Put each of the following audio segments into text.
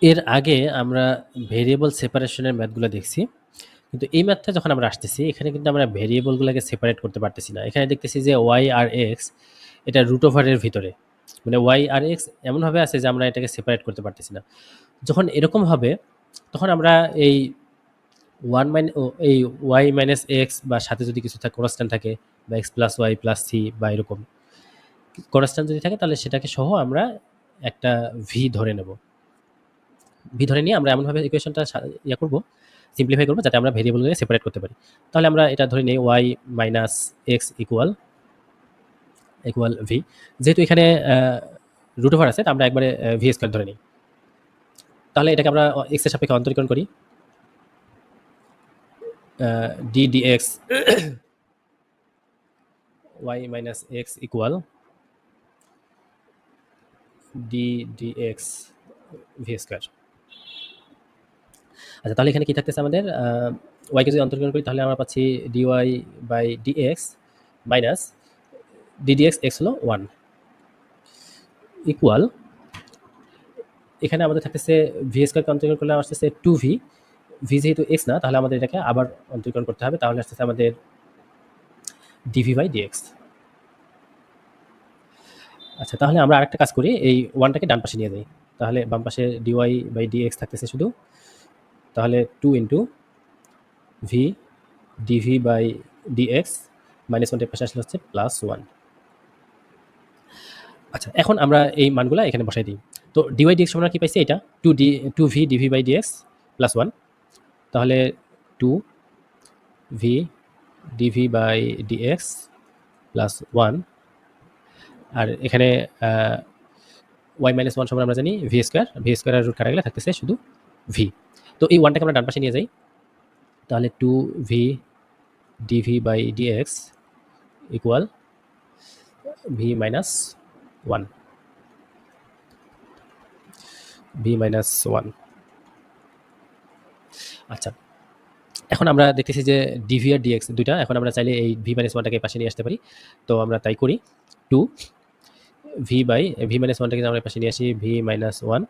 এর আগে আমরা ভেরিয়েবল সেপারেশনের ম্যাথগুলো দেখছি। কিন্তু এই ম্যাথটা যখন আমরা আসতেছি, এখানে কিন্তু আমরা ভেরিয়েবলগুলোকে সেপারেট করতে পারতেছি না। এখানে দেখতেছি যে ওয়াই আর এক্স এটা রুট ওভারের ভিতরে। মানে ওয়াই আর এক্স এমনভাবে আছে যে আমরা এটাকে সেপারেট করতে পারতেছি না। যখন এরকম হবে তখন আমরা এই এই ওয়াই মাইনাস এক্স বা সাথে যদি কিছু থাকে কনস্ট্যান্ট থাকে বা x plus y plus c বা এরকম কনস্ট্যান্ট যদি থাকে তাহলে সেটাকে সহ আমরা একটা ভি ধরে নেব। ভি ধরে নিয়ে আমরা এমনভাবে ইকুয়েশনটা ইয়া করবো, সিম্পলিফাই করবো যাতে আমরা ভেরিয়েবলগুলোকে সেপারেট করতে পারি। তাহলে আমরা এটা ধরে নিই y minus x equal v. যেহেতু এখানে রুট ওভার আছে, তা আমরা একবারে ভি স্কোয়ার ধরে নিই। তাহলে এটাকে আমরা এক্স এর সাপেক্ষে অন্তরীকরণ করি। D d x y minus x equal d d x v square. আচ্ছা, তাহলে এখানে কি থাকতেছে আমাদের? ওয়াইকে যদি অন্তর্করণ করি তাহলে আমরা পাচ্ছি dy by dx minus ddx x হলো 1 ইকুয়াল, এখানে আমাদের থাকতেছে ভি স্কোয়ারকে অন্তর্করণ করলে আসতেছে 2v। ভি যেহেতু এক্স না, তাহলে আমাদের এটাকে আবার অন্তর্করণ করতে হবে। তাহলে আসতেছে আমাদের ডিভি বাই ডিএক্স। আচ্ছা, তাহলে আমরা আরেকটা কাজ করি, এই ওয়ানটাকে ডান পাশে নিয়ে যাই। তাহলে বাম পাশে ডিওয়াই বাই ডিএক্স থাকতেছে শুধু। তাহলে 2 into v d v by dx minus ওয়ানটার পাশে আসলে হচ্ছে প্লাস 1। আচ্ছা, এখন আমরা এই মানগুলো এখানে বসাই দিই। তো ডিওয়াই ডিএক্স আমরা কি পাইছি? এটা 2v dv by dx plus 1। তাহলে 2v dv by dx plus 1। আর এখানে ওয়াই মাইনাস 1 সমান আমরা জানি ভি স্কোয়ার। ভি স্কোয়ার আর রুট কাটা গেলে থাকতেছে শুধু ভি। তো এই ওয়ানটাকে আমরা ডান পাশে নিয়ে যাই। তাহলে 2v dv by dx equal v minus 1। V minus 1। আচ্ছা, এখন আমরা দেখতেছি যে ডিভি আর ডিএক্স দুইটা, এখন আমরা চাইলে এই ভি মাইনাস ওয়ানটাকে পাশে নিয়ে আসতে পারি। তো আমরা তাই করি। 2v বাই ভি মাইনাস ওয়ানটাকে আমরা পাশে নিয়ে আসি, ভি মাইনাস 1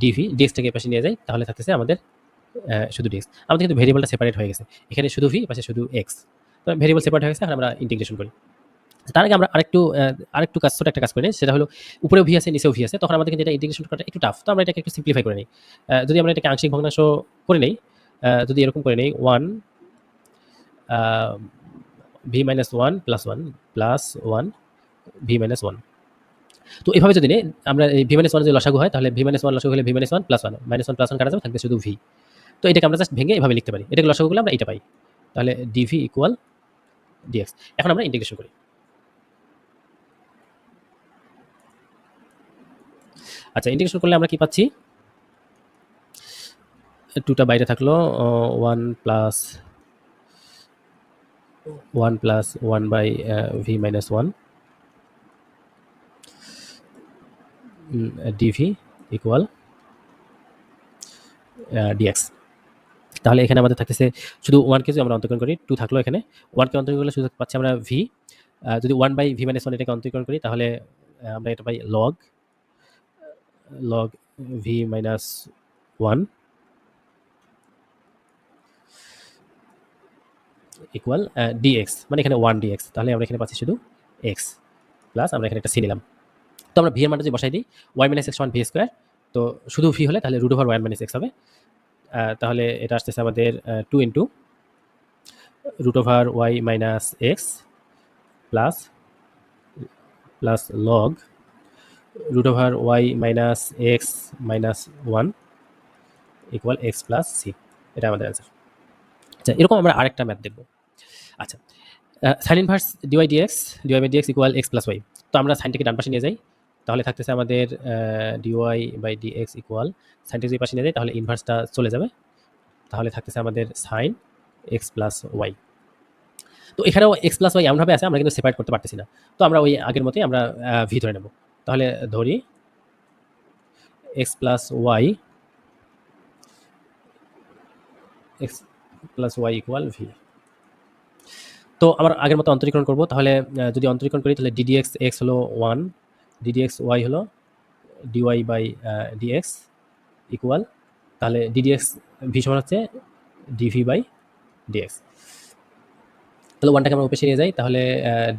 ডিভি ডিএক্সটাকে পাশে নিয়ে যাই। তাহলে থাকতেছে আমাদের শুধু ডিএক্স। আমাদের কিন্তু ভেরিয়েবলটা সেপারেট হয়ে গেছে। এখানে শুধু ভি, পাশে শুধু এক্স। তো ভেরিয়েবল সেপারেট হয়ে গেছে, এখন আমরা ইন্টিগ্রেশন করি। তার আগে আমরা আরেকটু কাজ, ছোট একটা কাজ করে নিই। সেটা হলো উপরেও ভি আছে, নিচেও ভি আছে। তখন আমাদের কিন্তু এটা ইন্টিগ্রেশন করাটা একটু টাফ। তো আমরা এটাকে একটু সিম্পলিফাই করে নিই। যদি আমরা এটাকে আংশিক ভগ্নাংশ করে নেই, যদি এরকম করে নেই 1 v minus 1 plus 1 v minus 1। তো এভাবে যদি নেই আমরা, এই ভি মাইনাস 1 যদি লসাগু হয় তাহলে ভি মাইনাস 1 লসাগু হলে V minus 1 plus 1 minus 1 plus 1 কাটা যাবে, থাকবে শুধু ভি। তো এটাকে আমরা জাস্ট ভেঙে এভাবে লিখতে পারি। এটাকে লসাগু করলে আমরা এটা পাই। তাহলে ডিভি ইকুয়াল ডিএক্স। এখন আমরা ইন্টিগ্রেশন করি। আচ্ছা, ইন্টিগ্রেশন করলে আমরা কি পাচ্ছি? 2টা বাইরে থাকলো, 1 plus 1 by v minus 1 dv equal dx. তাহলে এখানে আমাদের থাকতেছে শুধু 1কে যদি আমরা অন্তর্করণ করি, 2 থাকলো এখানে। 1কে অন্তর্করণ করলে শুধু পাচ্ছি আমরা ভি। যদি 1 বাই ভি মাইনাস 1 এটাকে অন্তর্করণ করি তাহলে আমরা এটা পাই log v minus 1 equal d x, মানে এখানে 1 ডিএক্স। তাহলে আমরা এখানে পাচ্ছি শুধু এক্স প্লাস আমরা এখানে একটা সি নিলাম। তো আমরা ভি এর মানটা যদি বসাই দিই, ওয়াই মাইনাস এক্স সমান ভি স্কোয়ার। তো শুধু ভি হলে তাহলে root over y minus x হবে। তাহলে এটা আসতেছে আমাদের 2 into root over y minus x plus log root over y minus x minus 1 equal x plus c. এটা আমাদের অ্যান্সার। আচ্ছা, এরকম আমরা আরেকটা ম্যাথ দেখব। আচ্ছা, sine inverse dy dx by dx equal x plus y. তো আমরা সাইনটাকে ডান পাশে নিয়ে যাই। তাহলে থাকতেছে আমাদের ডিওয়াই বাই ডিএক্স ইকুয়াল, সাইনটাকে যদি পাশে নিয়ে যাই তাহলে ইনভার্সটা চলে যাবে। তাহলে থাকতেছে আমাদের সাইন এক্স প্লাস ওয়াই। তো এখানেও এক্স প্লাস ওয়াই এমনভাবে আছে আমরা কিন্তু সেপারেট করতে পারতেছি না। তো আমরা ওই আগের মতোই আমরা ভি ধরে নেব। তাহলে ধরি x plus y equal v. তো আমরা আগের মতো অন্তরীকরণ করব। তাহলে যদি অন্তরীকরণ করি তাহলে ডিডিএক্স এক্স হলো 1, ডিডিএক্স ওয়াই হলো ডিওয়াই বাই ডিএক্স ইকুয়াল, তাহলে ডিডিএক্স ভি সমান হচ্ছে ডিভি বাই ডিএক্স। তাহলে ওয়ানটাকে আমরা উপরে নিয়ে যাই, তাহলে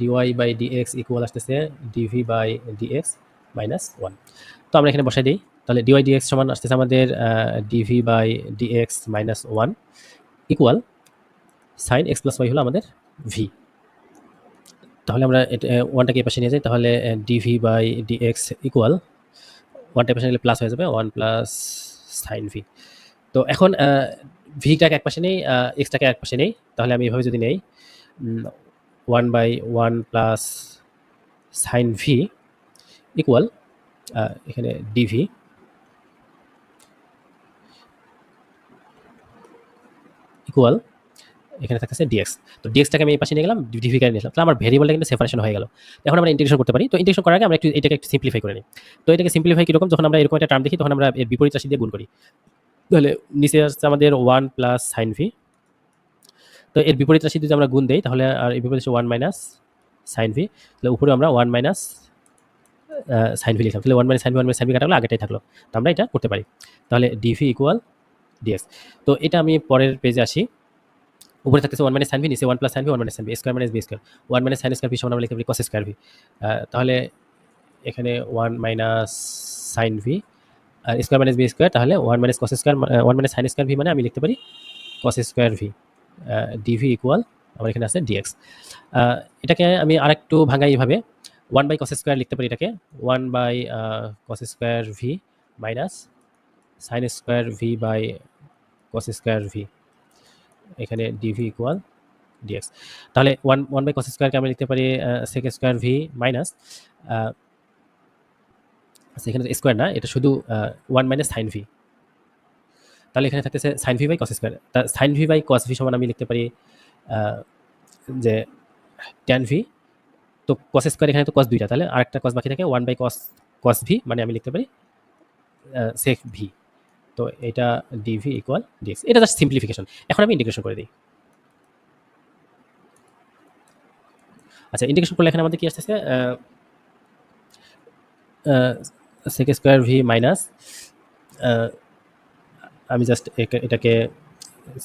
ডিওয়াই বাই ডিএক্স ইকুয়াল আসতেছে dv by dx minus one. তো আমরা এখানে বসাই দিই, তাহলে ডিওয়াই ডিএক্স সমান আসতেছে আমাদের dv by dx minus one equal sine x plus y হলো আমাদের ভি। তাহলে আমরা ওয়ানটাকে এ পাশে নিয়ে যাই, তাহলে ডিভি বাই ডিএক্স ইকুয়াল ওয়ানটা পাশে নিলে প্লাস হয়ে যাবে ওয়ান প্লাস সাইন ভি। তো এখন ভিটাকে এক পাশে নেই, এক্সটাকে এক পাশে নেই, তাহলে আমি এভাবে যদি নেই one by one plus sine v equal এখানে ডিভি ইকুয়াল এখানে থাকতেছে ডিএক্স। তো ডিএক্সটাকে আমি এই পাশে নিয়ে গেলাম, ডিভি কারে নিলাম, তাহলে আমার ভেরিয়েবলটা কিন্তু সেপারেশন হয়ে গেল। এখন আমরা ইন্টিগ্রেশন করতে পারি। তো ইন্টিগ্রেশন করার আগে আমরা এটাকে একটু সিম্পলিফাই করে নিই। তো এটাকে সিম্পলিফাই কীরকম, যখন আমরা এরকম একটা টার্ম দেখি তখন আমরা এর বিপরীত রাশি দিয়ে গুণ করি। তাহলে নিচে আসছে আমাদের ওয়ান প্লাস সাইন ভি, তো এর বিপরীত রাশি যদি আমরা গুণ দেই তাহলে আর এর বিপরীত হচ্ছে ওয়ান মাইনাস সাইন ভি, তাহলে উপরে আমরা ওয়ান মাইনাস সাইন ভি লিখলাম, তাহলে ওয়ান মাইনাস সাইন ভি কাটা হলো, আগেটাই থাকলো। তো আমরা এটা করতে পারি, তাহলে ডিভি ইকুয়াল ডিএক্স। তো এটা আমি পরের পেজে আসি, উপরে থাকতেছে ওয়ান মাইনাস সাইন ভি, নিচে one plus sine v, one minus sine v, square minus b square, one minus sine square v সমান আমরা লিখতে পারি কস স্কোয়ার ভি। তাহলে এখানে ওয়ান মাইনাস সাইন ভি আর স্কোয়ার মাইনাস বি স্কোয়ার, তাহলে one minus cos square, one minus sine square v মানে আমি লিখতে পারি cos square v. DV equal আমার এখানে আছে ডিএক্স। এটাকে আমি আরেকটু ভাঙাই এইভাবে, ওয়ান বাই কস স্কোয়ার লিখতে পারি এটাকে, one by cos square v minus sine square v by cos square v, এখানে ডিভি ইকুয়াল ডিএক্স। তাহলে ওয়ান বাই কস স্কোয়ারকে আমি লিখতে পারি সেক স্কোয়ার ভি মাইনাস, এখানে স্কোয়ার না, এটা শুধু ওয়ান মাইনাস সাইন ভি, তাহলে এখানে থাকতেছে sine v by cos square. তা sine v by cos v সমান আমি লিখতে পারি যে ট্যান ভি, তো কস স্কোয়ার এখানে তো কস দুইটা, তাহলে আরেকটা কস বাকি থাকে one by cos cos v, মানে আমি লিখতে পারি সেক ভি। তো এটা ডিভি ইকুয়াল ডিএক্স, এটা জাস্ট সিম্পলিফিকেশন। এখন আমি ইন্টিগ্রেশন করে দিই। আচ্ছা, ইন্টিগ্রেশন করলে এখানে আমাদের কি আসতেছে সেক স্কোয়ার ভি মাইনাস, আমি জাস্ট এটাকে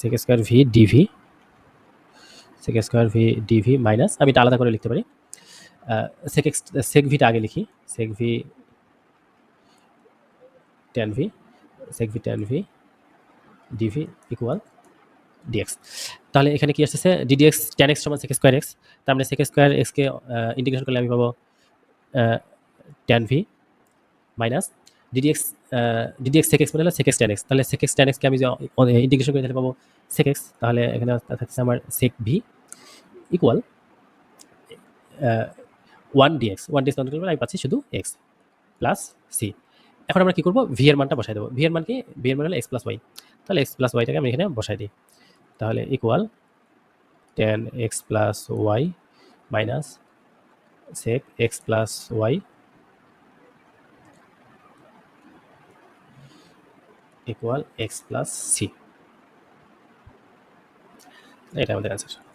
sec square v dv, sec square v dv minus, আমি এটা আলাদা করে লিখতে পারি সেক ভিটা আগে লিখি, sec v tan v, sec v tan v DV equal dx. তাহলে এখানে কি আসতেছে ডিডিএক্স ট্যান এক্স সমান সেক স্কোয়ার এক্স, তার মানে সেক স্কোয়ার এক্সকে ইন্টিগ্রেশন করলে আমি পাবো tan v minus ddx, ddx sec x মানে হলো সেক এক্স ট্যান এক্স, তাহলে সেক এক্স ট্যান এক্সকে আমি ইন্টিগ্রেশন করি তাহলে পাবো সেক এক্স, তাহলে এখানে থাকছে আমার sec v equal one d x, one d x count করলে আমি পাচ্ছি শুধু এক্স প্লাস সি। এখন আমরা কি করবো, ভি এর মানটা বসাই দেবো, ভি এর মান কি, ভি এর মান হলো এক্স প্লাস ওয়াই, তাহলে এক্স প্লাস ওয়াইটাকে আমি এখানে বসাই দিই, তাহলে equal tan x plus y minus sec x plus y equal x plus c, এটা আমাদের অ্যান্সার।